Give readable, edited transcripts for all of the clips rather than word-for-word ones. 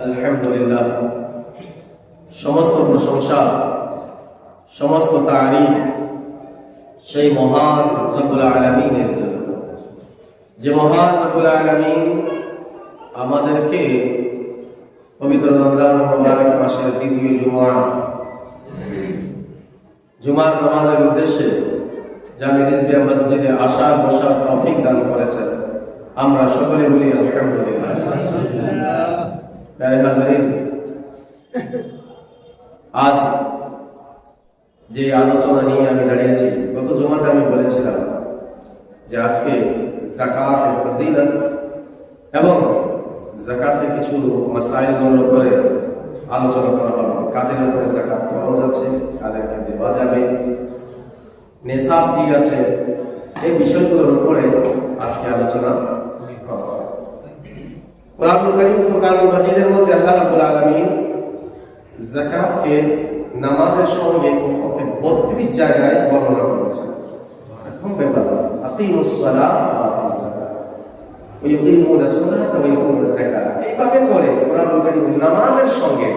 আলহামদুলিল্লাহ, সমস্ত প্রশংসা, সমস্ত তারিফ সেই মহান রব্বুল আলামিনের জন্য, যে মহান রব্বুল আলামিন আমাদেরকে পবিত্র রমজান মুবারক মাসের দ্বিতীয় জুমার নামাজের উদ্দেশ্যে জামি রিজভিয়া মসজিদে আসার বসার তৌফিক দান করেছেন। আমরা সকলে বলি আলহামদুলিল্লাহ। প্যারে হাজারিন, আজ যে আলোচনা নিয়ে আমি দাঁড়িয়েছি, গত জুমাতে আমি বলেছিলাম যে আজকে যাকাতের ফজিলত এবং যাকাতের কিছু মাসাইলগুলোর উপরে আলোচনা করা হবে। কাদের উপরে যাকাত ফরজ আছে, কাদেরকে দেওয়া যাবে, নেশাব কি আছে, এই বিষয়গুলোর উপরে আজকে আলোচনা করা হবে। কোরআনুল কারীম ফুরকানুল মাজিদের মধ্যে আল্লাহ রাব্বুল আলামিন যাকাতকে নামাজের সঙ্গে কমপক্ষে 32 জায়গায় বর্ণনা করেছেন। এরকম ব্যাপার আকিমুস সালাহ ওয়া আতুজ যাকাত ওয়া ইউকিমুনাস সালাতা ওয়া ইউতুনাস যাকাত, এইভাবে করে কোরআনুল কারীম নামাজের সঙ্গে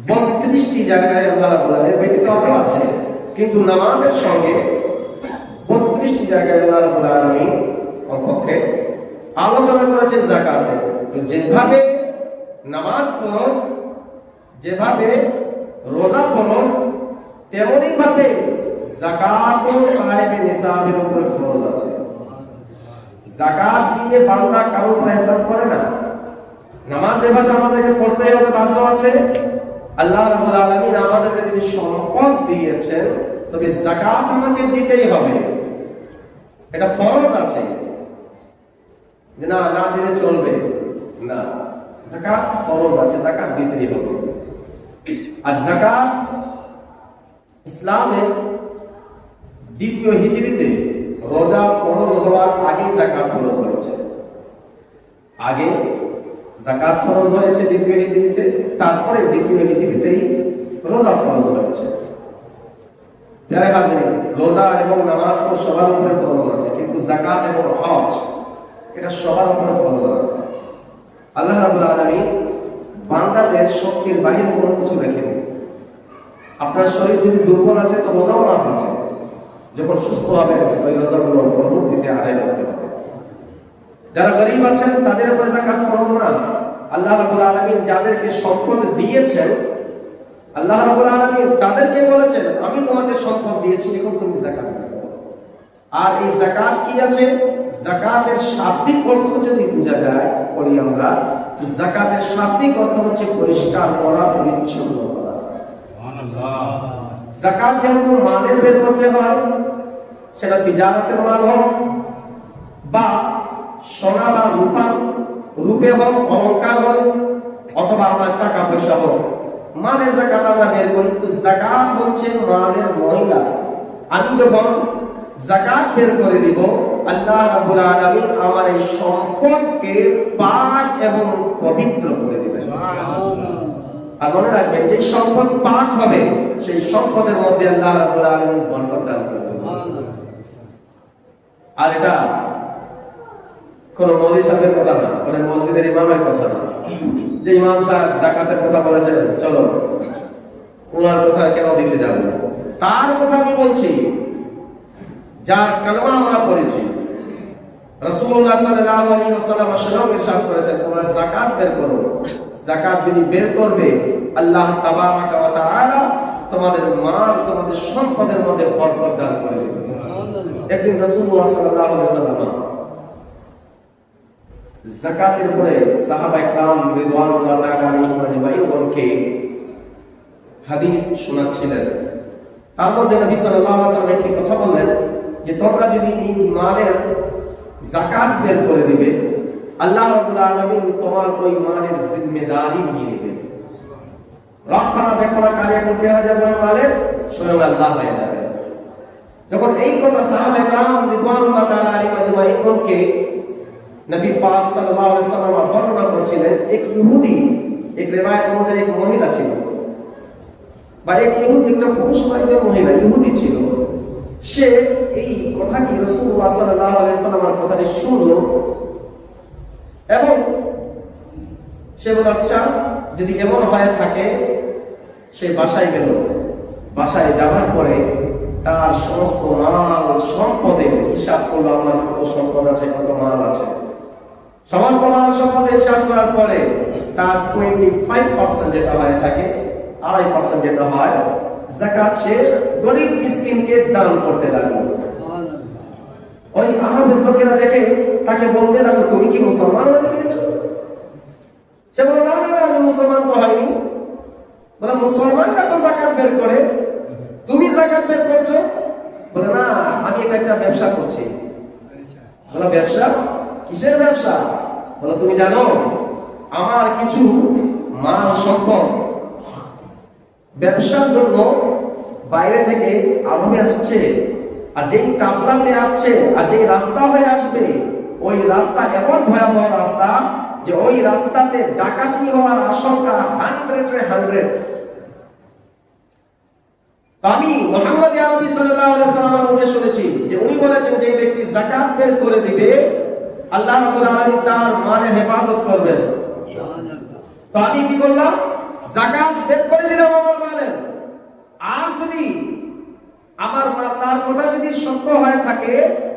32টি জায়গায় আল্লাহ রাব্বুল আলামিন ব্যতীত আরো আছে, কিন্তু নামাজের সঙ্গে 32টি জায়গায় আল্লাহ রাব্বুল আলামিন কমপক্ষে আলোচনা করেছেন যাকাতে। তো যেভাবে নামাজ ফরজ, যেভাবে রোজা ফরজ, তেমনি ভাবে যাকাতও সাহেবে নিসাবের উপরে ফরজ আছে। যাকাত দিয়ে বান্দা কারো উপর হিসাব করে না। নামাজ যেভাবে আমাদেরকে পড়তে হবে বাধ্য আছে, আল্লাহ রাব্বুল আলামিন আমাদেরকে যদি সম্পদ দিয়েছেন তবে যাকাত আমাকে দিতেই হবে, এটা ফরজ আছে। যে না না দিলে চলবে না, যাকাত ফরজ আছে, যাকাত দিতেই হবে। আর যাকাত ইসলামের দ্বিতীয় হিজরিতে রোজা ফরজ হওয়ার আগে যাকাত ফরজ হয়েছে। আগে যাকাত ফরজ হয়েছে দ্বিতীয় হিজরিতে, তারপরে দ্বিতীয় হিজরিতেই রোজা ফরজ হয়েছে। যারা হাজির, রোজা এবং নামাজ তো সবার উপরে ফরজ আছে, কিন্তু যাকাত এবং হজ এটা সবার উপরে ফরজ আছে। আল্লাহ রাব্বুল আলামিন বান্দাদের শক্তির বাহিরে কোনো কিছু রেখেনি। আপনার শরীর যদি দুর্বল আছে তো রোজাও মাফ আছে, যখন সুস্থ হবে ওই রোজাগুলো পরবর্তীতে আদায় করতে হবে। যারা গরীব আছেন তাদের উপরে যাকাত ফরজ না। আল্লাহ রাব্বুল আলামিন যাদেরকে সম্পদ দিয়েছেন, আল্লাহ রাব্বুল আলামিন তাদেরকে বলেছেন আমি তোমাকে সম্পদ দিয়েছি, এখন তুমি যাকাত দাও। আর এই যাকাত কি আছে, যাকাতের শাব্দিক অর্থ যদি বোঝা যায় পড়ি আমরা, তো যাকাতের শাব্দিক অর্থ হচ্ছে পরিষ্কার করা, পরিচ্ছন্ন করা। সুবহানাল্লাহ। যাকাত যেহেতু মালের বের করতে হয়, সেটা তিজারতের মাল হোক বা সোনা বা রূপে হোক, অলংকার হোক, অথবা আমার টাকা পয়সা হোক, মালের যাকাত আমরা বের করি। তো যাকাত হচ্ছে মালের মহিলা। আমি যখন যাকাত বের করে দিব, আল্লাহ রাব্বুল আলামিন আমার এই সম্পদকে পাক এবং পবিত্র করে দিবেন। আর মনে রাখবেন, যে সম্পদ পাক হবে সেই সম্পদের মধ্যে আল্লাহ রাব্বুল আলামিন বরকত দান করবেন। আর এটা কোন মৌলভী সাহেবের কথা না, কোন মসজিদের ইমামের কথা না, যে ইমাম সাহেব যাকাতের কথা বলেছেন চলো ওনার কথা কেন দিতে যাব। তার কথা আমি বলছি যার কালেমা আমরা পড়েছি। রাসূলুল্লাহ সাল্লাল্লাহু আলাইহি ওয়াসাল্লাম ইরশাদ করেছেন তোমরা যাকাত বের করো। যাকাত যদি বের করবে, আল্লাহ তাবারাকা ওয়া তাআলা তোমাদের মাল, তোমাদের সম্পদের মধ্যে বরকত দান করে দিবেন। একদিন রাসূলুল্লাহ সাল্লাল্লাহু আলাইহি ওয়াসাল্লাম যাকাতের উপরে সাহাবায়ে কেরাম রিদওয়ানুল্লাহ তাআলা আলাইহিম আজমাইনকে হাদিস শোনাচ্ছিলেন। তার মধ্যে নবী সাল্লাল্লাহু আলাইহি ওয়াসাল্লাম একটি কথা বললেন যে তোমরা যদি নিজ মালের যাকাত বের করে দিবে, আল্লাহ রাব্বুল আলামিন তোমার ওই মালের জিম্মেদারি নিয়ে নেবেন। রক্ষণাবেক্ষণকারী এখন কে হয়ে যাবে ওই মালের? স্বয়ং আল্লাহ হয়ে যাবে। যখন এই কথা সাহাবায়ে কেরাম রিদওয়ানুল্লাহ তাআলা আলাইহিম আজমাইনকে নবী পাক সাল্লাল্লাহু আলাইহি ওয়াসাল্লাম বর্ণনা করছিলেন, এক ইহুদি, এক রিওয়ায়াত অনুযায়ী এক মহিলা ছিল, বা এক ইহুদি, একটা পুরুষ বা একটা মহিলা ইহুদি ছিল। সে এই কথাটি রাসূলুল্লাহ সাল্লাল্লাহু আলাইহি ওয়াসাল্লামের কথাটি শুনলো এবং সে বলে আচ্ছা যদি এমন হয়ে থাকে, সে বাসায় গেল। বাসায় যাওয়ার পরে তার সমস্ত মাল সম্পদের হিসাব করলো, আমার কত সম্পদ আছে, কত মাল আছে। সমস্ত মাল সম্পদের হিসাব করার পরে তার 25% যেটা হয়ে থাকে, 2.5% যেটা হয় যাকাত, সে গরিব মিসকিনকে দান করতে লাগলো। ওই আরবের লোকেরা দেখে তাকে বলতে লাগলো, তুমি কি মুসলমান হয়ে গিয়েছো? সে বলে না না, আমি মুসলমান তো হয়নি। বলে মুসলমানরা তো যাকাত বের করে, তুমি যাকাত বের করছো? বলে না, আমি এটা একটা ব্যবসা করছি। বলে ব্যবসা? কিসের ব্যবসা? বলে তুমি জানো আমার কিছু মাল সম্পদ ব্যবসার জন্য বাইরে থেকে আরবে আসছে, আর যেই কাফলাতে আসছে আর যেই রাস্তা হয়ে আসবে, ওই রাস্তা এমন ভয়াবহ রাস্তা যে ওই রাস্তাতে ডাকাতি হওয়ার আশঙ্কা 100-100। আমি মুহাম্মদ আরবি সাল্লাল্লাহু আলাইহি ওয়াসাল্লামের মুখে শুনেছি যে উনি বলেছেন যে ব্যক্তি যাকাত বের করে দিবে, আল্লাহ রাব্বুল আলামিন তার মালের হেফাজত করবেন। তো আমি কি করলাম? যাকাত বের করে দিলাম আমার মালের। আর যদি আমার মাল তার কথা যদি সত্য হয়ে থাকে,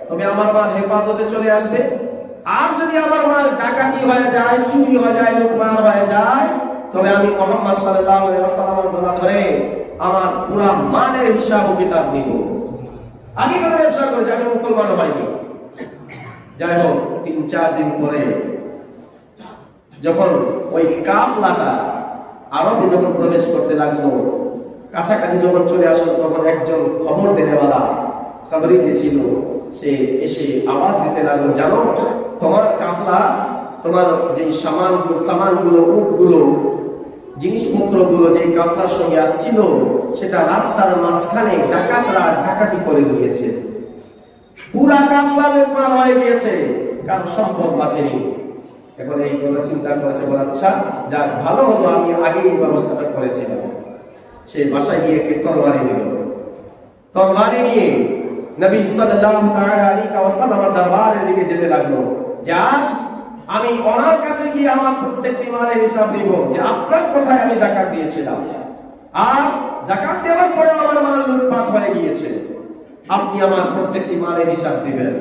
তবে আমার মাল হেফাজতে চলে আসবে। আর যদি আমার মাল ডাকাতি হয়ে যায়, চুরি হয়ে যায়, লুটমার হয়ে যায়, তবে আমি মুহাম্মদ সাল্লাল্লাহু আলাইহি ওয়াসাল্লামের গলা ধরে আমার পুরা মালের হিসাব ও কিতাব নিব। আমি কোনো ব্যবসা করেছি, আমি মুসলমান হয়নি। যাই হোক, 3-4 দিন পরে যখন ওই কাফলাটা আরবে যখন প্রবেশ করতে লাগলো, কাছাকাছি যখন চলে আসলো, তখন একজন খবর দেনেওয়ালা খবরি যে ছিল, সে এসে আওয়াজ দিতে লাগলো, জানো তোমার কাফলা, তোমার যে সামানগুলো, উটগুলো, জিনিসপত্রগুলো যে কাফলার সঙ্গে আসছিল, সেটা রাস্তার মাঝখানে ডাকাতরা ডাকাতি করে নিয়েছে। পুরা কাফলা লুটমার হয়ে গিয়েছে, কারো সম্পদ বাঁচেনি। এখন এই কথা চিন্তা করেছে, বলে আচ্ছা যাক, ভালো হলো আমি আগে এই ব্যবস্থাটা করেছিলাম। সে বাসায় গিয়ে একটি তরবারি নিল। তরবারি নিয়ে নবী সাল্লাল্লাহু আলাইহি ওয়াসাল্লামের দরবারের দিকে যেতে লাগলো, যে আজ আমি ওনার কাছে গিয়ে আমার প্রত্যেকটি মালের হিসাব নিব, যে আপনার কোথায় আমি যাকাত দিয়েছিলাম, আর যাকাত দেওয়ার পরে আমার মাল লুটপাট হয়ে গিয়েছে, আপনি আমার প্রত্যেকটি মালের হিসাব দিবেন।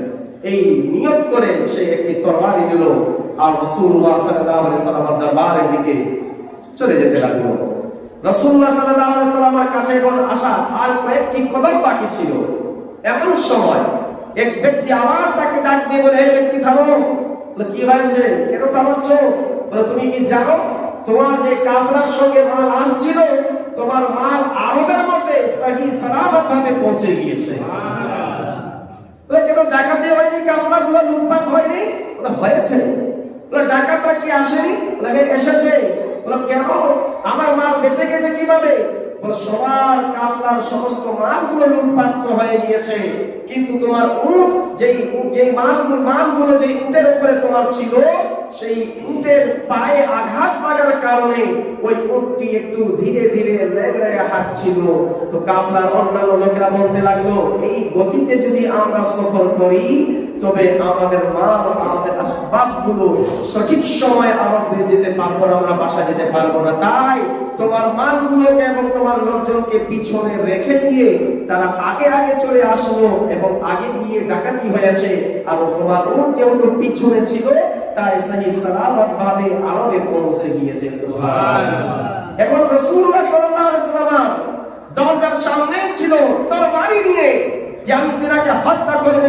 এই নিয়ত করে সে একটি তরবারি নিল আর রাসূলুল্লাহ সাল্লাল্লাহু আলাইহি ওয়াসাল্লামের দরবারের দিকে চলে যেতে লাগলো। রাসূলুল্লাহ সাল্লাল্লাহু আলাইহি ওয়াসাল্লামের কাছে এখন আসা আর কয়েকটি কদম বাকি ছিল। এমন সময় এক ব্যক্তি আবার তাকে ডাক দিয়ে বলে, এই ব্যক্তি থামো। বলে কি হয়েছে, কেন থামাচ্ছ? বলে তুমি কি জানো তোমার যে কাফলার সঙ্গে মাল আসছিল, তোমার মাল আরবের মধ্যে সহি সালামত ভাবে পৌঁছে গিয়েছে। বলে কেন ডাকাতি হয়নি, কাফলাগুলো লুটপাট হয়নি? বলে হয়েছে। বলে ডাকাতরা কি আসেনি? বলে হ্যাঁ এসেছে। বলে কেন, আমার মাল বেঁচে গেছে কিভাবে? বলে সবার কাফলার সমস্ত মালগুলো লুটপাট হয়ে গিয়েছে, কিন্তু তোমার উট যেই মালগুলো যেই উটের উপরে তোমার ছিল, সেই উটের পায়ে আঘাত লাগার কারণে ওই উটটি একটু ধীরে ধীরে লেগে হাঁটছিল। তো কাফলার অন্যান্য লোকেরা বলতে লাগলো, এই গতিতে যদি আমরা সফর করি, তবে আমাদের মাল, আমাদের আসবাবগুলো সঠিক সময় আরবে যেতে পারবো না, আমরা বাসা যেতে পারবো না। তাই তোমার মালগুলোকে এবং তোমার লোকজনকে পিছনে রেখে দিয়ে তারা আগে আগে চলে আসলো এবং আগে গিয়ে ডাকাতি হয়েছে, আর তোমার উট যেহেতু পিছনে ছিল, তাই সহি সালামত ভাবে আরবে পৌঁছে গিয়েছে। সুবহানাল্লাহ। এখন রাসূলুল্লাহ সাল্লাল্লাহু আলাইহি ওয়াসাল্লাম দরজার সামনে ছিল তরবারি নিয়ে, যে আমি তিনাকে হত্যা করব,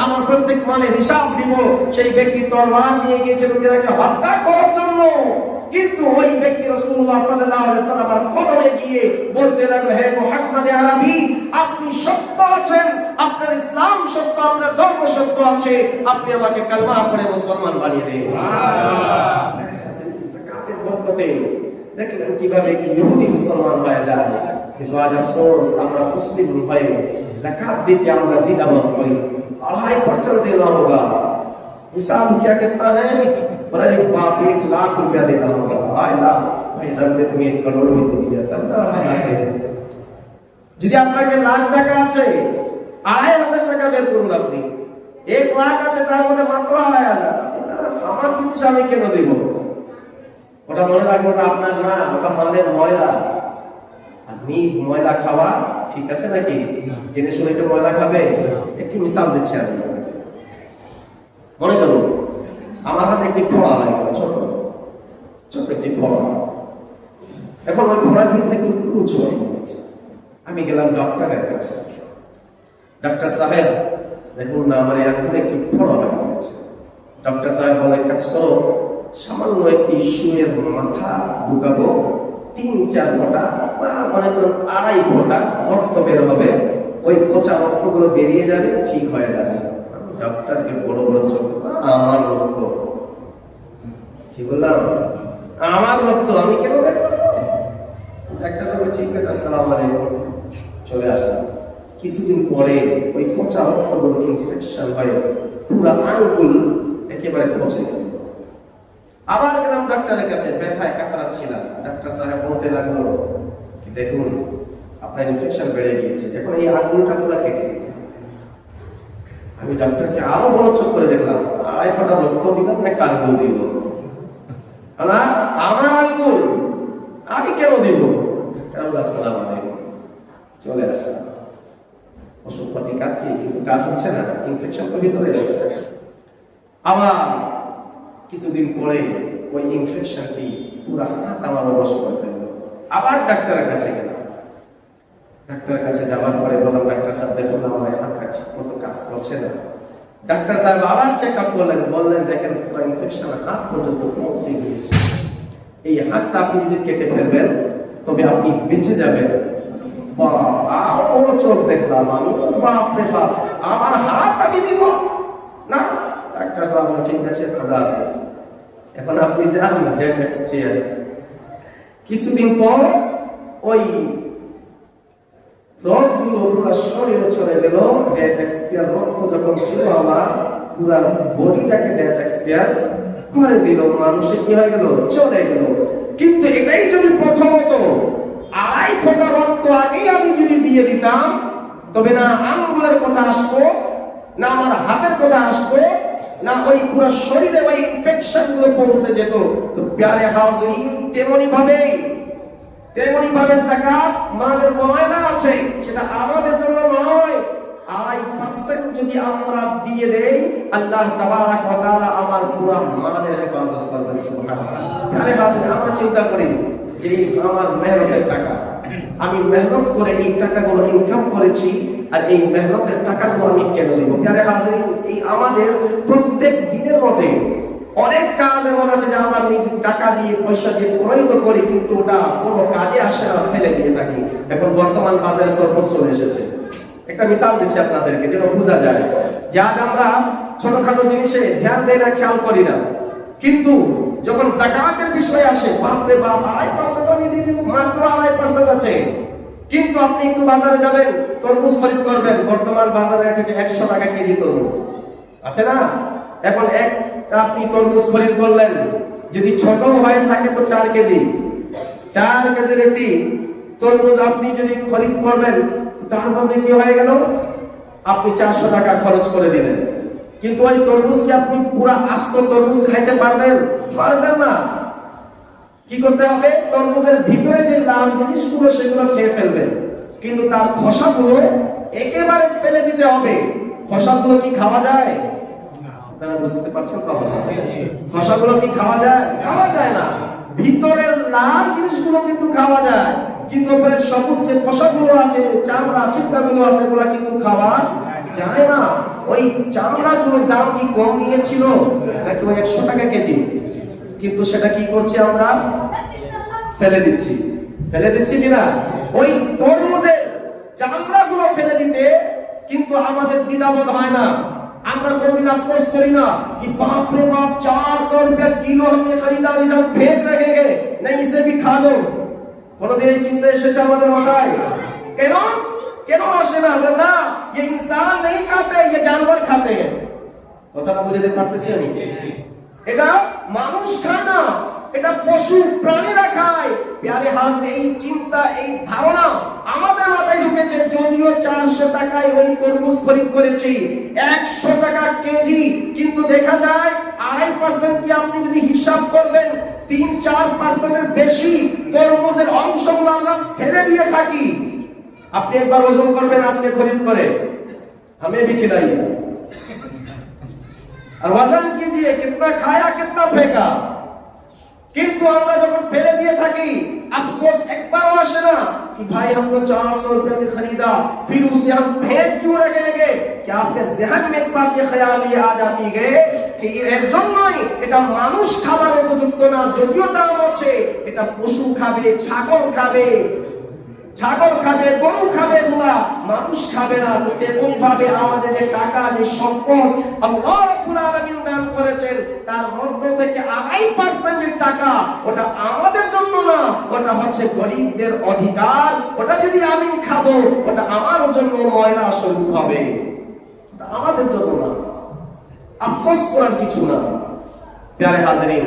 আমার প্রত্যেক মালের হিসাব দিব। সেই ব্যক্তি তরবারি নিয়ে গিয়েছিল তিনাকে হত্যা করার জন্য, কিন্তু ওই ব্যক্তি রাসূলুল্লাহ সাল্লাল্লাহু আলাইহি ওয়াসাল্লামের কদমে গিয়ে বলতে লাগলো, হে মুহাম্মদ আরবি, আপনি সত্য আছেন, আপনার ইসলাম সত্য, আপনার ধর্ম সত্য আছে, আপনি আমাকে কালেমা পড়ে মুসলমান বানিয়ে দিন। সুবহানাল্লাহ। যাকাতের বরকতে দেখলেন কিভাবে ইহুদি মুসলমান হয়ে যায়। কিন্তু আজ আফসোস, আমরা মুসলিম হয়ে যাকাত দিতে আমরা দ্বিধাবোধ করি। 2.5% देना होगा, हिसाब क्या कितना है? अरे बाप, 1 लाख रुपया देना होगा। 2 लाख भाई, रब ने तुम्हें 1 करोड़ भी तो दिया, तब ना 2 लाख दे। যদি আপনাকে লাখ টাকা আছে, 2,500 টাকা বের করুন আপনি। 1 লাখ আছে, তার মধ্যে মাত্র 2,500, আমার জিনিস আমি কেন দেব? ওটা মনে রাখবো, ওটা আপনার না, ওটা মালের ময়লা। আর নিজ ময়লা খাওয়া ঠিক আছে নাকি? জেনে শুনে তো ময়লা খাবে? একটি মিসাল দিচ্ছি আমি। মনে করুন আমার হাতে একটি ফোড়া হয়ে গেল, ছোট ছোট একটি ফোড়া। এখন ওই ফোড়ার ভিতরে একটু কুচো হয়ে গেছে। আমি গেলাম ডক্টরের কাছে। ডাক্তার সাহেব দেখুন না, আমার এই আঙ্গুলে একটি ফোড়া হয়ে গেছে। ডক্টর সাহেব বলে, কাজ করো, সামান্য একটি সুয়ের মাথা ঢুকাবো, 3-4 ফোঁটা বা মনে করুন 2.5 ফোঁটা রক্ত বের হবে, ওই পচা রক্তগুলো বেরিয়ে যাবে, ঠিক হয়ে যাবে। ডক্টরকে বড় বড় চোখ, আমার রক্ত? কি বললাম? আমার রক্ত আমি কেন বের করবো? ডাক্তার সাহেব ঠিক আছে, আসসালামু আলাইকুম, চলে আসলাম। কিছুদিন পরে ওই পচা রক্তগুলো ইনফেকশন হয়ে পুরো আঙ্গুল একেবারে পচে গেল। আবার গেলাম ডাক্তারের কাছে, ব্যথায় কাতরাচ্ছিলাম। ডাক্তার সাহেব বলতে লাগলো, দেখুন আপনার ইনফেকশন বেড়ে গিয়েছে, এখন এই আঙ্গুলটা পুরো কেটে দিতে। আমি ডাক্তারকে আরো বড় চোখ করে দেখলাম, 2.5 ফোঁটা রক্ত দিলাম না আঙ্গুল দিব? না, আমার আঙ্গুল আমি কেন দিব? ডাক্তার আসসালামু আলাইকুম, চলে আসলাম। ওষুধপাতি খাচ্ছি কিন্তু কাজ হচ্ছে না, ইনফেকশন তো ভিতরে আছে। আবার কিছুদিন পরে ওই ইনফেকশনটি পুরো হাত আমার অবশ করে ফেললো। আবার ডাক্তারের কাছে গেলাম। ডাক্তারের কাছে যাওয়ার পরে বললাম, ডাক্তার সাহেব দেখুন আমার হাতটা ঠিক মতো কাজ করছে না। ডাক্তার সাহেব আবার চেক আপ করলেন, বললেন দেখেন পুরো ইনফেকশন হাত পর্যন্ত পৌঁছে গিয়েছে, এই হাতটা আপনি যদি কেটে ফেলবেন তবে আপনি বেঁচে যাবেন। চোখ দেখলাম আমি, বাপ রে বাপ, আমার হাত আমি দিব না? ডাক্তার সাহেব ঠিক আছে, খোদা হাফেজ, এখন আপনি যান, ডেট এক্সপায়ার। কিছুদিন পর ওই রক্তগুলো পুরো শরীরে চলে গেল, ডেট এক্সপায়ার রক্ত যখন ছিল আমার পুরো বডিটাকে ডেট এক্সপায়ার করে দিল। মানুষে কি হয়ে গেল? চলে গেল। কিন্তু এটাই যদি প্রথমত 2.5 ফোঁটা রক্ত আগেই আমি যদি দিয়ে দিতাম, তবে না আঙ্গুলের কথা আসতো, না আমার হাতের কথা আসতো, না ওই পুরো শরীরে ওই ইনফেকশন গুলো পৌঁছে যেত। তো প্যারে হাজিরিন, তেমনি ভাবে যাকাত মালের ময়লা আছে, সেটা আমাদের জন্য নয়। 2.5% যদি আমরা দিয়ে দেই, আল্লাহ তাবারক ওয়া তাআলা আমার পুরো মালের হেফাজত করবেন। সুবহানাল্লাহ। প্যারে হাজিরিন, আমরা চিন্তা করি যে আমার মেহনতের টাকা, আমি মেহনত করে এই টাকাগুলো ইনকাম করেছি, আর এই মেহনতের টাকাগুলো আমি কেন দিব? প্যারে হাজিরিন, এই আমাদের প্রত্যেক দিনের মধ্যে অনেক কাজ এমন আছে যে আমরা নিজের টাকা দিয়ে পয়সা দিয়ে ক্রয় তো করি, কিন্তু ওটা কোনো কাজে আসে না, ফেলে দিয়ে থাকি। এখন বর্তমান বাজারে তরমুজ চলে এসেছে। একটা মিসাল দিচ্ছি আপনাদেরকে যেন বোঝা যায় যে আজ আমরা ছোটখাটো জিনিসে ধ্যান দেই না, খেয়াল করি না, কিন্তু যখন যাকাতের বিষয় আসে, বাপ রে বাপ, 2.5% আমি দিয়ে দিব, মাত্র 2.5% আছে। কিন্তু আপনি একটু বাজারে যাবেন, তরমুজ খরিদ করবেন, বর্তমান বাজারে আছে যে 100 টাকা কেজি তরমুজ আছে না? এখন একটা আপনি তরমুজ খরিদ করলেন, যদি ছোট হয়ে থাকে তো 4 কেজির একটি তরমুজ আপনি যদি খরিদ করবেন, তার মধ্যে কি হয়ে গেল? আপনি 400 টাকা খরচ করে দিলেন। কিন্তু ওই তরমুজকে আপনি পুরো আস্ত তরমুজ খাইতে পারবেন না। কি করতে হবে? তরমুজের ভিতরে যে লাল জিনিসগুলো সেগুলো খেয়ে ফেলবেন, কিন্তু তার খোসাগুলো একেবারে ফেলে দিতে হবে। খোসাগুলো কি খাওয়া যায়? আপনারা বুঝতে পারছেন তো? খোসাগুলো কি খাওয়া যায়? খাওয়া যায় না। ভিতরের লাল জিনিসগুলো কিন্তু খাওয়া যায়, কিন্তু উপরে সবুজ যে খোসাগুলো আছে, চামড়া ছিটকাগুলো আছে, ওগুলো কিন্তু খাওয়া যায় না। ওই চামড়াগুলোর দাম কি কম নিয়েছিল নাকি ওই 100 টাকা কেজি? কিন্তু সেটা কি করছি আমরা? ফেলে দিচ্ছি কিনা? ওই তরমুজের চামড়াগুলো ফেলে দিতে কিন্তু আমাদের দ্বিধাবোধ হয় না। আমরা কোনোদিন আফসোস করি না कि बाप रे बाप 400 रुपया किलो हमने खरीदा और इसे हम फेंक रहेंगे, नहीं इसे भी खा लो। কোনোদিন এই চিন্তা এসেছে আমাদের মাথায়? কেন আসে না? না, ये इंसान नहीं खाते, ये जानवर खाते हैं। কথাটা বুঝতে পারতেছি আমি? এটা মানুষ খায় না, এটা পশু প্রাণীরা খায়। প্যারে হাজির, এই চিন্তা, এই ধারণা আমাদের মাথায় ঢুকেছে। যদিও 400 টাকায় ওই তরমুজ খরিদ করেছি, 100 টাকা কেজি, কিন্তু দেখা যায় 2.5% কি আপনি যদি হিসাব করবেন 3-4% বেশি তরমুজের অংশগুলো আমরা ফেলে দিয়ে থাকি। আপনি একবার ওজন করবেন আজকে খরিদ করে, हमें भी खिलाइए और वजन कीजिए कितना खाया कितना फेंका। किंतु আমরা যখন ফেলে দিয়ে থাকি अफसोस एक बार আসে না कि भाई हमको 400 रुपए में खरीदा फिर उसे हम फेंक क्यों रखेंगे। क्या आपके ज़हन में एक बात ये ख्याल ये आ जाती है कि এর জন্যই এটা মানুষ খাবার উপযুক্ত না, যদিও দাম আছে, এটা পশু খাবে, ছাগল খাবে, গরু খাবে, এগুলা মানুষ খাবে না। তো এরকম ভাবে আমাদের যে টাকা, যে সম্পদ আল্লাহ রাব্বুল আলামিন দান করেছেন, তার মধ্যে থেকে 2.5% যে টাকা, ওটা আমাদের জন্য না, ওটা হচ্ছে গরিবদের অধিকার। ওটা যদি আমি খাবো, ওটা আমার জন্য ময়লা স্বরূপ হবে, ওটা আমাদের জন্য না। আফসোস করার কিছু না। প্যারে হাজরিন,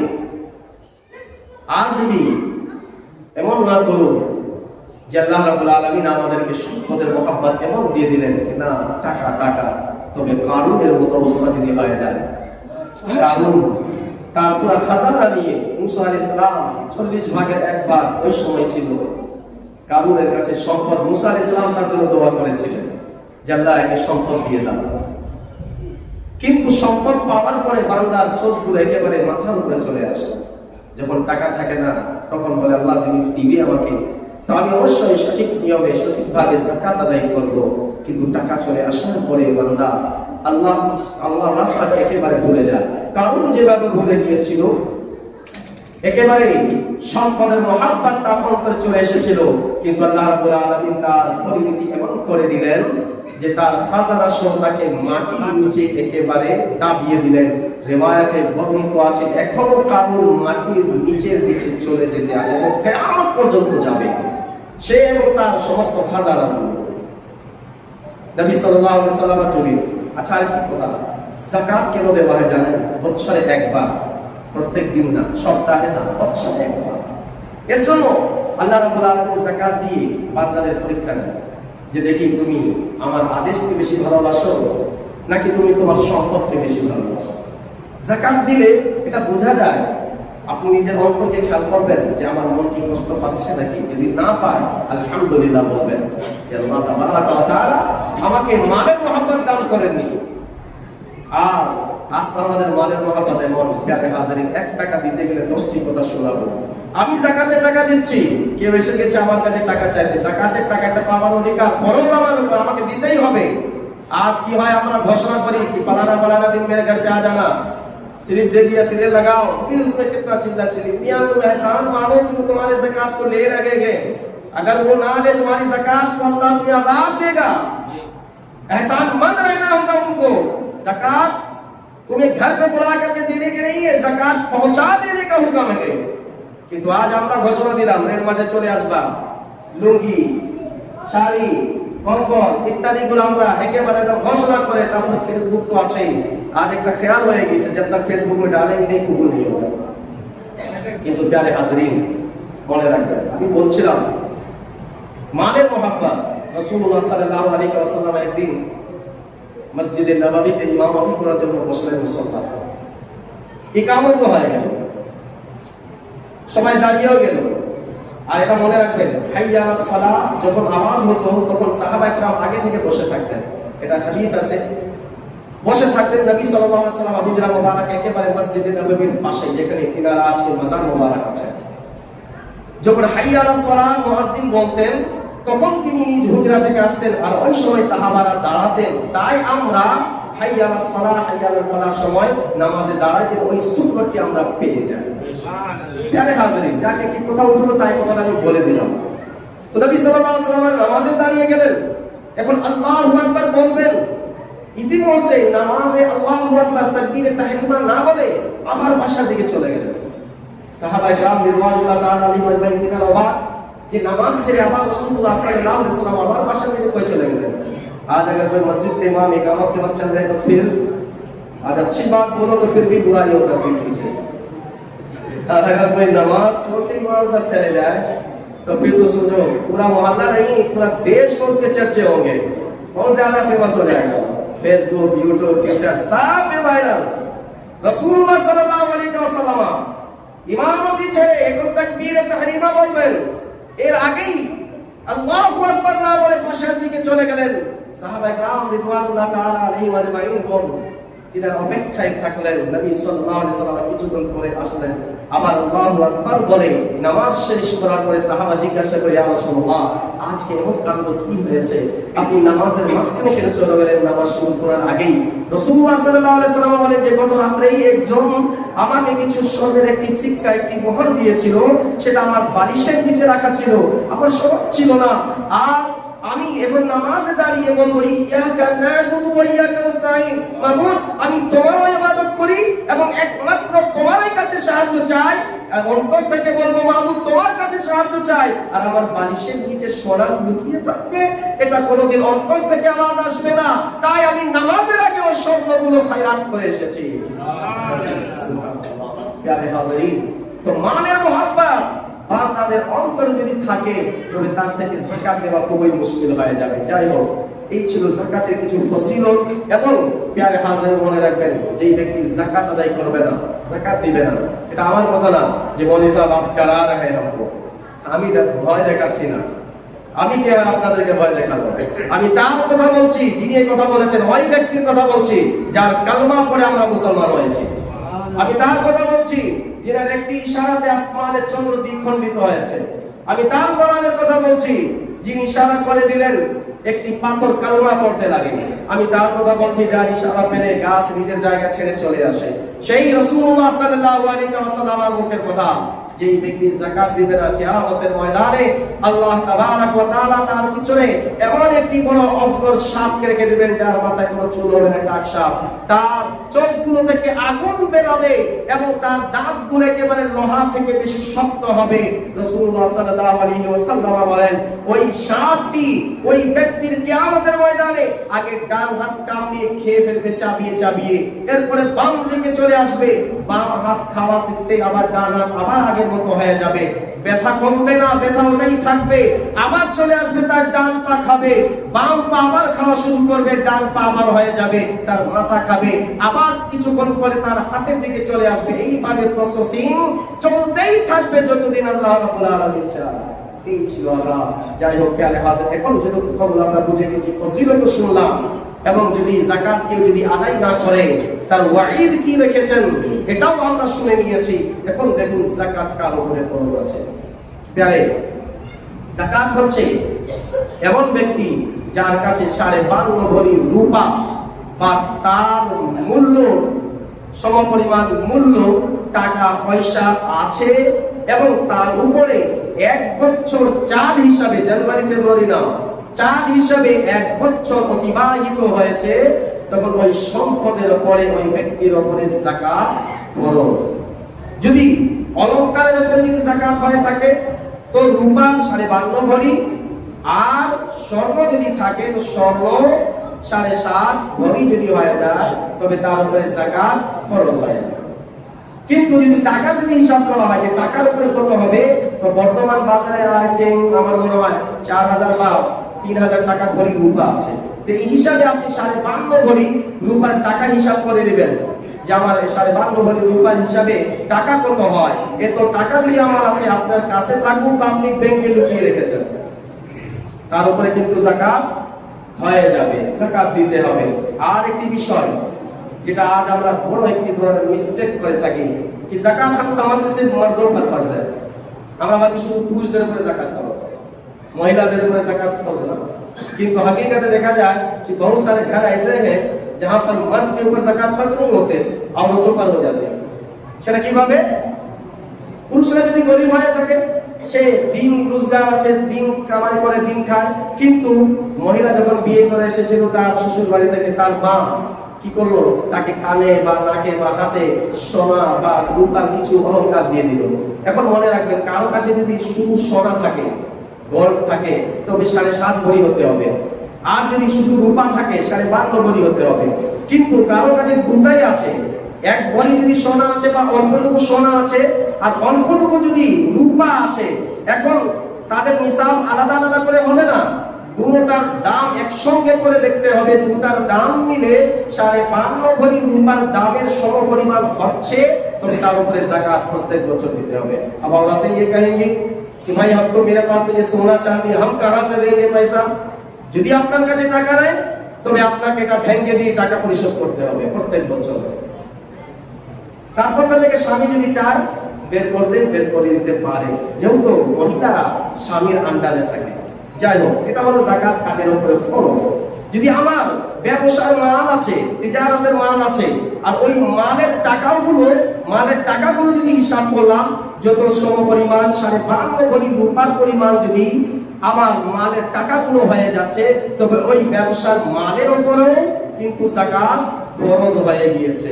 আর যদি এমন না করুন যে আল্লাহ রাব্বুল আলামিন আমাদেরকে সম্পদের মহব্বত এমন দিয়ে দিলেন না টাকা টাকা, তবে কারুনের মতো অবস্থা যদি হয়ে যায়, কারুন তার পুরো খাজানা নিয়ে মুসা আলাইহিস সালাম 40 ভাগের 1 ভাগ ওই সময় ছিল কারুনের কাছে সম্পদ। মুসা আলাইহিস সালাম তার জন্য দোয়া করেছিলেন যে আল্লাহ একে সম্পদ দিয়ে দাও। কিন্তু সম্পদ পাওয়ার পরে বান্দার চোখগুলো একেবারে মাথার উপরে চলে আসে। যখন টাকা থাকে না, তখন বলে আল্লাহ তুমি দিবে আমাকে, তো আমি অবশ্যই সঠিক নিয়মে সঠিকভাবে যাকাত আদায় করব। কিন্তু টাকা চলে আসার পরে বান্দা আল্লাহ রাস্তাকে একেবারে ভুলে যায়। কারণ যেভাবে ভুলে গিয়েছিল, একেবারে সম্পদের মহাব্বত তার অন্তরে চলে এসেছিল, কিন্তু আল্লাহ রাব্বুল আলামিন তার পরিণতি এমন করে দিলেন যে তার খাজানা সহ তাকে মাটির নিচে একেবারে দাবিয়ে দিলেন। রিওয়ায়াতে বর্ণিত আছে এখনো কারুর মাটির নিচের দিকে চলে যেতে আছে এবং কিয়ামত পর্যন্ত যাবে সে এবং তার সমস্ত খাজানা। নবী সাল্লাল্লাহু আলাইহি ওয়াসাল্লাম বলেন, আচ্ছা আর কি কথা, যাকাত কেন দেওয়া হয় জানেন? বছরে একবার, প্রত্যেক দিন না, সপ্তাহে না, বছরে একবার। এর জন্য আল্লাহ রাব্বুল আলামিন যাকাত দিয়ে বান্দাদের পরীক্ষা নেন যে দেখি তুমি আমার আদেশকে বেশি ভালোবাসো নাকি তুমি তোমার সম্পদকে বেশি ভালোবাসো। যাকাত দিলে এটা বোঝা যায়, আপনি নিজের অন্তরকে খেয়াল করবেন যে আমার মন কি কষ্ট পাচ্ছে নাকি। যদি না পায় আলহামদুলিল্লাহ বলবেন যে আল্লাহ তাবারাকা ওয়া তাআলা আমাকে মালের মহব্বত দান করেননি। আর আজকে আমাদের মালের মহব্বত এমন, প্যারে হাজারিন, 1 টাকা দিতে গেলে 10টি কথা শোনাবো। আমি যাকাতের টাকা দিচ্ছি, কেউ এসে গেছে আমার কাছে টাকা চাইতে, যাকাতের টাকাটা তো আমার অধিকার, ফরজ আমার উপর, আমাকে দিতেই হবে। আজ কি হয়, আমরা ঘোষণা করি कि फलाना दिन मेरे घर पे आ जाना, स्लिप दे दिया, सिले लगाओ, फिर उसमें कितना चिल्ला चिल्ली, मियां तुम एहसान मानो कि वो तुम्हारे ज़कात को ले लगेंगे, अगर वो ना ले तुम्हारी ज़कात तो अल्लाह तुम्हें अज़ाब देगा। एहसान मंद रहना होगा उनको। ज़कात तुम्हें घर पे बुला करके देने के नहीं है, ज़कात पहुंचा देने का हुक्म है। কিন্তু আজ আমরা ঘোষণা দিলাম রেল মাঠে চলে আসবা, লুঙ্গি, শাড়ি, কম্বল ইত্যাদি গুলো আমরা একেবারে ঘোষণা করে, তারপর ফেসবুক তো আছেই। आज एक ख्याल हो गया जब तक फेसबुक में डालेंगे नहीं कबूल नहीं होगा। কিন্তু প্যারে হাজরিন, মনে রাখবেন আমি বলছিলাম মালের মহব্বত। রাসূলুল্লাহ সাল্লাল্লাহু আলাইহি ওয়াসাল্লাম একদিন মসজিদে নববীতে ইমামতি করার জন্য বসলেন মুসল্লা। ইকামত হয়ে গেল, সবাই দাঁড়িয়েও গেল। আর এটা মনে রাখবেন, হাইয়া আলাস সালাহ যখন আওয়াজ হতো তখন সাহাবায়ে কেরাম আগে থেকে বসে থাকতেন। এটা হাদিস আছে, বসে থাকতেন। নবী সাল্লাল্লাহু আলাইহি ওয়াসাল্লাম হুজরা মুবারক একেবারে মসজিদে নববীর পাশে, যেখানে তিনার আজকে মাজার মুবারক আছে। যখন হাইয়া আলাস সালাহ মুয়াজ্জিন বলতেন, তখন তিনি নিজ হুজরা থেকে আসতেন আর ওই সময় সাহাবারা দাঁড়াতেন। তাই আমরা হাইয়া আলাস সালাহ, হাইয়া আলাল ফালাহ সময় নামাজে দাঁড়াইতে ওই সুন্নতটি আমরা পেয়ে যাই। সুবহানাল্লাহ। প্যারে হাজরিন, যাকে একটি কথা উঠলো তাই কথাটা আমি বলে দিলাম। তো নবী সাল্লাল্লাহু আলাইহি ওয়াসাল্লাম নামাজে দাঁড়িয়ে গেলেন, এখন আল্লাহু আকবার বলবেন। ইতিমধ্যে নামাজে আল্লাহু আকবার তাকবীরে তাহরিমা না বলে আমার বাসার দিকে চলে গেলেন। সাহাবায়ে কেরাম রিদওয়ানুল্লাহ তাআলা আলাইহিম আজমাইন তিনারা অবাক যে নামাজ ছেড়ে আবার রাসূলুল্লাহ সাল্লাল্লাহু আলাইহি ওয়াসাল্লাম আমার বাসার দিকে কই চলে গেলেন। आज अगर कोई मस्जिद के इमाम इकामत के वक्त चल रहे तो फिर आज अच्छी बात बोलो तो फिर भी बुराई होता है पीछे। और अगर कोई नमाज छोड़ के इमाम साहब चले जाए तो फिर तो सोचो पूरा मोहल्ला नहीं पूरा देश में उसके चर्चे होंगे, बहुत ज्यादा फेमस हो जाएगा। फेसबुक, यूट्यूब, ट्विटर सब में वायरल। रसूलुल्लाह सल्लल्लाहु अलैहि वसल्लम ইমামতি ছেড়ে এখন তাকবীরে তাহরিমা বলবেন, এর আগেই আল্লাহু আকবার না বলে পাশের দিকে চলে গেলেন। সাহাবায়ে কেরাম রিদওয়ানুল্লাহ তাআলা আলাইহিম আজমাইন তিনার অপেক্ষায় থাকলেন। নবী সাল্লাল্লাহু আলাইহি সাল্লাম কিছুক্ষণ পরে আসলেন, আবার আল্লাহু আকবার বলে নামাজ শেষ করার পরে সাহাবা জিজ্ঞাসা করে, ইয়া রাসূলুল্লাহ, আজকে এমন কাণ্ড কি হয়েছে? আপনি নামাজের মাঝখানে কেন চলে গেলেন নামাজ শুরু করার আগেই? রাসূলুল্লাহ সাল্লাল্লাহু আলাইহি সাল্লাম বলেন যে গত রাত্রেই একজন আমাকে কিছু স্বর্ণের একটি সিক্কা, একটি মোহর দিয়েছিল, সেটা আমার বালিশের নিচে রাখা ছিল, আমার স্মরণ ছিল না। আর আমি এখন নামাজে দাঁড়িয়ে বলবো, ইয়াকা না'বুদু ওয়া ইয়াকা নাস্তাঈন, মাবুদ আমি তোমারই ইবাদত করি এবং একমাত্র তোমারই কাছে সাহায্য চাই। অন্তর থেকে বলবো, মাবুদ তোমার কাছে সাহায্য চাই। আর আমার বালিশের নিচে সোনা লুকিয়ে থাকবে, এটা কোনোদিন অন্তর থেকে আওয়াজ আসবে না। তাই আমি নামাজের আগে ওই স্বর্ণগুলো খায়রাত করে এসেছি। সুবহানাল্লাহ। প্যারে হাজিরিন, তো মালের মুহাব্বত বান্দাদের অন্তরে যদি থাকে তবে তার থেকে যাকাত দেওয়া খুবই মুশকিল হয়ে যাবে। যাই হোক, এই ছিল যাকাতের কিছু ফজিলত। এবং প্যারে হাজির মনে রাখবেন, যেই ব্যক্তি যাকাত আদায় করবে না, যাকাত দিবে না, এটা আমার কথা না যে মৌলভী সাহেব আপ ডরা রাখে हमको, আমি ভয় দেখাচ্ছি না, আমি কে আপনাদেরকে ভয় দেখাবো? আমি তার কথা বলছি যিনি এই কথা বলেছেন, ওই ব্যক্তির কথা বলছি যার কালমা পড়ে আমরা মুসলমান হয়েছি। আমি তার কথা বলছি যিনি একটি ইশারাতে আসমানের চন্দ্র দ্বিখণ্ডিত হয়েছে। আমি তার জবানের কথা বলছি যিনি ইশারা করে দিলেন একটি পাথর কালমা পড়তে লাগে। আমি তার কথা বলছি যার ইশারা পেলে গাছ নিজের জায়গা ছেড়ে চলে আসে। সেই রাসূলুল্লাহ সাল্লাল্লাহু আলাইহি ওয়াসাল্লামের মুখের কথা, যেই ব্যক্তি যাকাত দিবে না কিয়ামতের ময়দানে আল্লাহ তাবারক ওয়া তাআলা তার পিছনে এমন একটি বড় অজগর সাপকে রেখে দিবেন যার মাথায় কোনো চুল হবে না, টাক সাপ। তার চোখগুলো থেকে আগুন বের হবে এবং তার দাঁতগুলো একেবারে লোহা থেকে বেশি শক্ত হবে। রাসূলুল্লাহ সাল্লাল্লাহু আলাইহি ওয়াসাল্লাম বলেন, ওই সাপটি ওই ব্যক্তির কিয়ামতের ময়দানে আগে ডান হাত কামড়িয়ে খেয়ে ফেলবে চাবিয়ে চাবিয়ে, এরপরে বাম দিকে চলে আসবে, বাম হাত খাওয়া দিতে আবার ডান হাত আবার আগের মতো হয়ে যাবে, ব্যথা কমবে না, ব্যথা ওটাই থাকবে। আবার চলে আসবে, তার ডান পা খাবে, বাম পা আবার খাওয়া শুরু করবে, ডান পা আবার হয়ে যাবে, তার মাথা খাবে, আবার কিছুক্ষণ পরে তার হাতের দিকে চলে আসবে। এইভাবে প্রসেসিং চলতেই থাকবে যতদিন আল্লাহ রাব্বুল আলামিন চান। এই ছিল আযাব। যাই হোক প্যারে হাজির, এখন যদি কথাগুলো আমরা বুঝে নিয়েছি, ফজিলত শুনলাম, এবং যদি যাকাত কেউ যদি আদায় না করে তার ওয়াঈদ কি রেখেছেন এটাও আমরা শুনে নিয়েছি। এখন দেখুন যাকাত কার উপরে ফরজ আছে। প্যারে, যাকাত হচ্ছে এমন ব্যক্তি যার কাছে 52 ভরি রূপা বা তার মূল্য সমপরিমাণ মূল্য টাকা পয়সা আছে এবং তার উপরে 1 বছর চাঁদ হিসাবে, জানুয়ারি ফেব্রুয়ারি না, চাঁদ হিসাবে 1 বছর অতিবাহিত হয়েছে, তখন ওই সম্পদের উপরে ওই ব্যক্তির উপরে যাকাত ফরজ। যদি অলংকারের উপরে যদি যাকাত হয়ে থাকে তো রূপা 52 ভরি, আর স্বর্ণ যদি থাকে তো স্বর্ণ 7.5 ভরি যদি হয়ে যায় তবে তার উপরে যাকাত ফরজ হয়ে যায়। কিন্তু যদি টাকা যদি হিসাব করা হয় যে টাকার উপরে কত হবে, তো বর্তমান বাজারে আই থিংক আমার মনে হয় 4000 বা 3000 টাকা ভরি রূপা আছে। তো এই হিসাবে আপনি 52 ভরি রূপার টাকা হিসাব করে নেবেন যে আমার 52 ভরি রূপার হিসাবে টাকা কত হয়। এত টাকা যদি আমার আছে, আপনার কাছে থাকুক বা আপনি ব্যাংকে লুকিয়ে রেখেছেন, তার উপরে কিন্তু যাকাত হয়ে যাবে, যাকাত দিতে হবে। আর একটি বিষয় যেটা আজ আমরা বড় একটি ধরনের মিস্টেক করে থাকি, কি যাকাত हम समझते सिर्फ मर्दों पर फर्ज है। আমরা ভাবি শুধু পুরুষদের উপরে যাকাত ফরজ, মহিলাদের উপরে যাকাত फर्ज না। কিন্তু हकीकत देखा जाए कि बहुत सारे घर ऐसे हैं जहां पर मर्द के ऊपर যাকাত फर्ज नहीं होते, औरतों पर हो जाते हैं। সেটা কিভাবে? পুরুষরা যদি গরিব হয়ে থাকে, সে দিন রোজগার আছে, দিন কামাই করে দিন খায়, কিন্তু মহিলা যখন বিয়ে করে এসেছিল তার শ্বশুর বাড়ি থেকে, তার মা কি করলো, তাকে কানে বা নাকে বা হাতে সোনা বা রূপার কিছু অলংকার দিয়ে দিল। এখন মনে রাখবেন, কারো কাছে যদি শুধু সোনা থাকে, গোল্ড থাকে, তবে 7.5 ভরি হতে হবে। আর যদি শুধু রূপা থাকে 52 ভরি হতে হবে। কিন্তু কারো কাছে দুটাই আছে, 1 ভরি যদি সোনা আছে বা অল্পটুকু সোনা আছে আর অল্পটুকু যদি রূপা আছে, এখন তাদের নিসাব আলাদা আলাদা করে হবে না, দুটোটার দাম একসঙ্গে করে দেখতে হবে। দুটার দাম মিলে 52 ভরি রূপার দামের সমপরিমাণ হচ্ছে তবে তার উপরে যাকাত প্রত্যেক বছর দিতে হবে। अब औरतें ये कहेंगी कि भाई हमको मेरे पास तो ये सोना चांदी हम कहां से देंगे पैसा। যদি আপনার কাছে টাকা নাই তবে আপনাকে এটা ভেঙে দিয়ে টাকা পরিশোধ করতে হবে প্রত্যেক বছর। তারপর থেকে স্বামী যদি চায় বের করে দিতে পারে, যেহেতু মহিলারা স্বামীর আন্ডারে থাকে। যাই হোক, এটা হলো যাকাত কাদের উপরে ফরজ। যদি আমার ব্যবসার মাল আছে, তিজারতের মাল আছে, আর ওই মালের টাকাগুলো যদি হিসাব করলাম, যত সমপরিমাণ 52.5 ভরি রূপার পরিমাণ যদি আমার মালের টাকাগুলো হয়ে যাচ্ছে, তবে ওই ব্যবসার মালের উপরেও কিন্তু যাকাত ফরজ হয়ে গিয়েছে।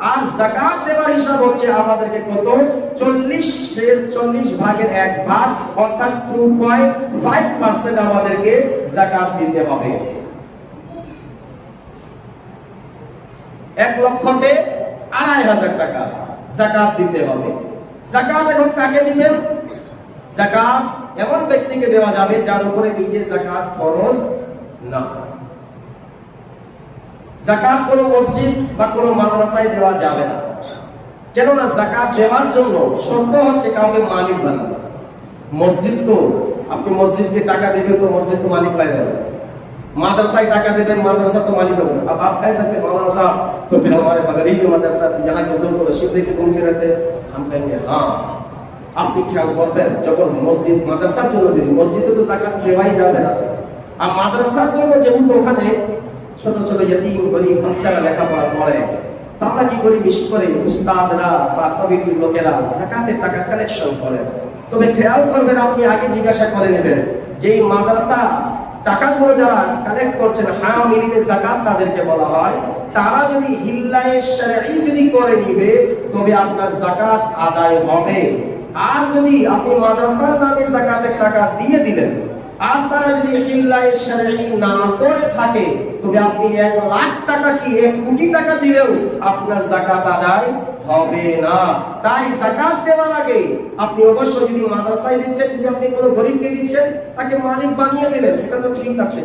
আর যাকাত দেওয়ার হিসাব হচ্ছে আমাদেরকে কত, 40 ভাগের 1 ভাগ, অর্থাৎ 2.5% আমাদেরকে যাকাত দিতে হবে। 1 লক্ষকে 2,500 টাকা যাকাত দিতে হবে। যাকাত এখন কাকে দিবেন? যাকাত এমন ব্যক্তিকে দেওয়া যাবে যার উপরে নিজে যাকাত ফরজ না। যাকাত কোনো মসজিদ বা কোনো মাদ্রাসায় দেওয়া যাবে না, কেননা যাকাত দেওয়ার জন্য শর্ত হচ্ছে কাউকে মালিক বানানো। মসজিদ তো আপনি মসজিদকে টাকা দেবেন তো মসজিদ তো মালিক হয়ে যাবে, मादरसा टाका देवें मादरसा तो मालिक होगा। अब आप कह सकते मौलाना साहब तो फिर हमारे बगल ही में मदरसा तो यहाँ के लोग तो रशीद लेके घूमते रहते, हम कहेंगे हाँ আপনি খেয়াল করবেন যখন মসজিদ মাদ্রাসার জন্য যদি মসজিদে তো যাকাত দেওয়াই যাবে না, আর মাদ্রাসার জন্য যেহেতু ওখানে ছোট ছোট ইতিম গরিব বাচ্চারা লেখাপড়া করে, তো আমরা কি করি বেশি করে উস্তাদরা বা কমিটির লোকেরা যাকাতের টাকা কালেকশন করেন। তবে খেয়াল করবেন আপনি আগে জিজ্ঞাসা করে নেবেন যে এই মাদ্রাসা টাকাগুলো যারা কালেক্ট করছেন হামিলিনে যাকাত তাদেরকে বলা হয়, তারা যদি হিল্লায়ে শারঈ যদি করে নিবে তবে আপনার যাকাত আদায় হবে। আর যদি আপনি মাদ্রাসার নামে যাকাতের টাকা দিয়ে দিলেন আর তারা যদি হিল্লায়ে শারঈ না করে থাকে তবে আপনি 1 লাখ টাকা কি 1 কোটি টাকা দিলেও আপনার যাকাত আদায় হবে না। তাই যাকাত দেওয়ার আগে আপনি অবশ্যই যদি মাদ্রাসায় দিচ্ছেন, যদি আপনি কোনো গরিবকে দিচ্ছেন তাকে মালিক বানিয়ে দিলেন, এটা তো ঠিক আছে।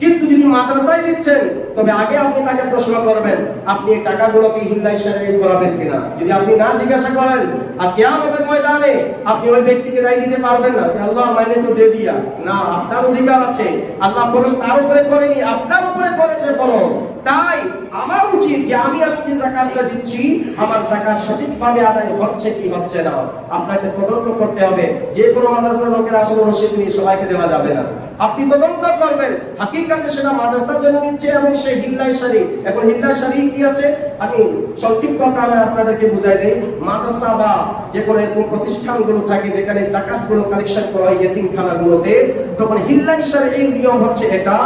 কিন্তু যদি মাদ্রাসায় দিচ্ছেন তবে আগে আপনি তাকে প্রশ্ন করবেন আপনি এই টাকাগুলোকে হিল্লায়ে শারঈ করাবেন কিনা। যদি আপনি না জিজ্ঞাসা করেন আর কিয়ামতের ময়দানে আপনি ওই ব্যক্তিকে দায় দিতে পারবেন না যে আল্লাহ মাইনে তো দিয়ে দিয়া, না আপনার অধিকার আছে, আল্লাহ ফরজ তার উপরে করেনি, আপনার উপরে করেছে ফরজ। তাই আমার উচিত যে আমি যে যাকাতটা দিচ্ছি আমার যাকাত সঠিকভাবে আদায় হচ্ছে কি হচ্ছে না আপনাকে তদন্ত করতে হবে। যে কোনো মাদ্রাসার লোকেরা আসলে রসিদ নিয়ে সবাইকে দেওয়া যাবে না, আপনি তদন্ত করবেন হাকিকাতে সেটা মাদ্রাসার জন্য নিচ্ছে এবং সেই হিল্লায়ে শারঈ। এখন হিল্লায়ে শারঈ কি আছে আমি সংক্ষিপ্ত আকারে আপনাদেরকে বুঝাই দেই। মাদ্রাসা বা যে কোনো এরকম প্রতিষ্ঠানগুলো থাকে যেখানে যাকাতগুলো কালেকশন করা হয় ইতিমখানাগুলোতে, তখন হিল্লায়ে শারঈর নিয়ম হচ্ছে এটা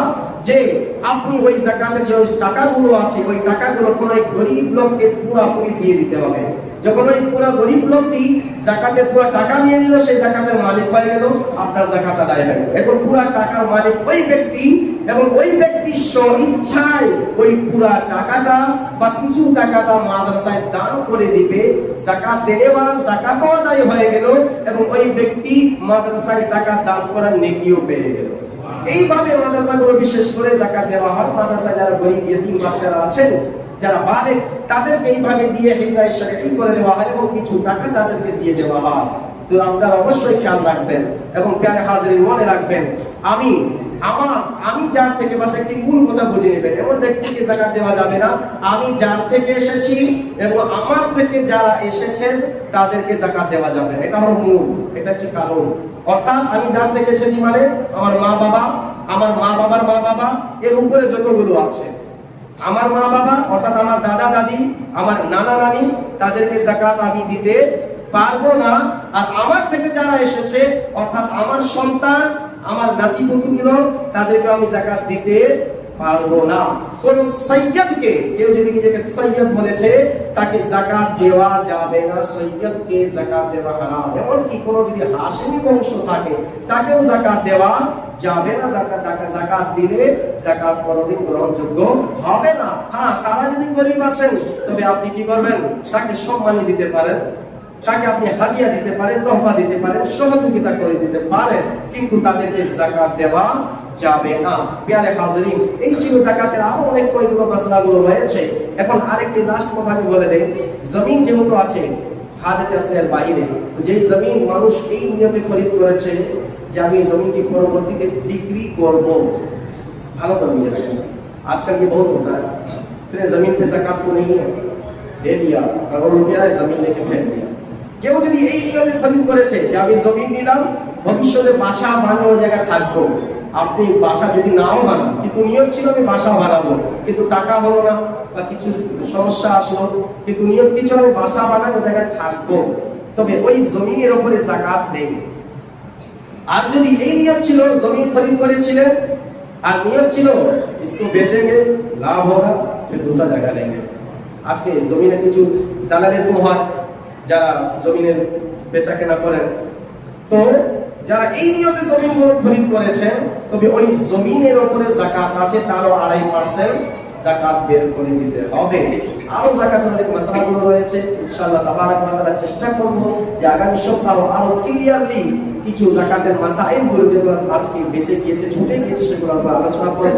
যে আপনি ওই যাকাতের যে টাকাগুলো আছে ওই টাকাগুলো কোনো এক গরিব লোককে পুরোপুরি দিয়ে দিতে হবে। যখন ওই পুরো গরিব লোকটি যাকাতের পুরো টাকা নিয়ে নিল, সেই যাকাতের মালিক হয়ে গেল, আপনার যাকাত আদায় হয়ে গেল। এখন পুরো টাকার মালিক ওই ব্যক্তি এবং ওই ব্যক্তি স্বইচ্ছায় ওই পুরো টাকাটা বা কিছু টাকাটা মাদ্রাসায় দান করে দিবে। যাকাত দেওয়ার যাকাতও আদায় হয়ে গেল এবং ওই ব্যক্তি মাদ্রাসায় টাকা দান করার নেকিও পেয়ে গেল। এইভাবে মাদ্রাসাগুলো বিশেষ করে যাকাত দেওয়া হয়। মাদ্রাসায় যারা গরিব ইতিম বাচ্চারা আছেন যারা বালেগ তাদেরকে এইভাবে দিয়ে হিল্লায়ে শারঈ করে দেওয়া হয় এবং কিছু টাকা তাদেরকে দিয়ে দেওয়া হয়। তো আপনারা অবশ্যই খেয়াল রাখবেন এবং প্যারে হাজিরিন মনে রাখবেন আমি যার থেকে বাস একটি মূল কথা বুঝে নেবেন, এমন ব্যক্তিকে যাকাত দেওয়া যাবে না আমি যার থেকে এসেছি এবং আমার থেকে যারা এসেছেন তাদেরকে যাকাত দেওয়া যাবে না। এটা হলো মূল, এটা হচ্ছে কারণ। অর্থাৎ আমি যার থেকে এসেছি মানে আমার মা বাবা, আমার মা বাবার মা বাবা, এর উপরে যতগুলো আছে আমার মা বাবা অর্থাৎ আমার দাদা দাদি, আমার নানা নানি, তাদেরকে যাকাত আমি দিতে পারবো না। আর আমার থেকে যারা এসেছে অর্থাৎ আমার সন্তান, আমার নাতিপুতিগুলো, তাদেরকে আমি যাকাত দিতে পারবো না। কোন সৈয়দকে কেউ যদি নিজেকে সৈয়দ বলেছে তাকে যাকাত দেওয়া যাবে না, সৈয়দকে যাকাত দেওয়া হারাম। এমনকি কোন যদি হাশিমি বংশ থাকে তাকেও যাকাত দেওয়া যাবে না। যাকাত দিলে যাকাত কোনদিন গ্রহণযোগ্য হবে না। হ্যাঁ, তারা যদি গরিব আছেন তবে আপনি কি করবেন তাকে সম্মানী দিতে পারেন, তাকে আপনি হাদিয়া দিতে পারেন, তোহফা দিতে পারেন, সহযোগিতা করে দিতে পারেন, কিন্তু তাদেরকে যাকাত দেওয়া যাবে না। প্রিয় হাজরিন, এই ছিল যাকাতের আরো অনেক কয়েকগুলো মাসলাগুলো রয়েছে। এখন আরেকটি লাস্ট কথা আমি বলে দেই, জমিন যেহেতু আছে হাজতে আসলের বাইরে, তো যেই জমিন মানুষ এই নিয়তে খরিদ করেছে যে আমি জমিনটি পরবর্তীতে বিক্রি করব, ভালো করে নিয়ে রাখেন। आजकल ये बहुत होता है, फिर जमीन पे ज़कात तो नहीं है, दे दिया करोड़ रुपया है, जमीन लेके फेंक दिया। কেউ যদি এই নিয়মে খরিদ করেছে যে আমি জমিন নিলাম, ভবিষ্যতে বাসা বানানো জায়গা থাকবো, আপনি বাসা যদি নাও বানান, কিন্তু নিয়ম ছিল আমি বাসা বানাবো, কিন্তু টাকা হলো না বা কিছু সমস্যা আসলো, কিন্তু নিয়ত কিছু আমি বাসা বানাবো, জায়গায় থাকবো, তবে ওই জমিনের উপরে যাকাত নেই। আর যদি এই নিয়ত ছিল জমিন খরিদ করেছিলেন আর নিয়ত ছিল इसको बेचेंगे, लाभ होगा, फिर दूसरा जगह लेंगे। আজকে জমিনের কিছু দালালের কোন হয় যারা জমিনের বেচা কেনা করেন, তো যারা এই নিয়তে জমিনগুলো খরিদ করেছেন, তবে ওই জমিনের উপরে যাকাত আছে, তারও 2.5% যাকাত বের করে দিতে হবে। আরো যাকাতের অনেক মাসআলাগুলো রয়েছে, ইনশাআল্লাহ তাবারাক ওয়া তাআলা চেষ্টা করব যে আগামী সপ্তাহে আরো ক্লিয়ারলি কিছু যাকাতের মাসাইলগুলো যেগুলো আজকে বেঁচে গিয়েছে, ছুটে গিয়েছে, সেগুলো আমরা আলোচনা করব।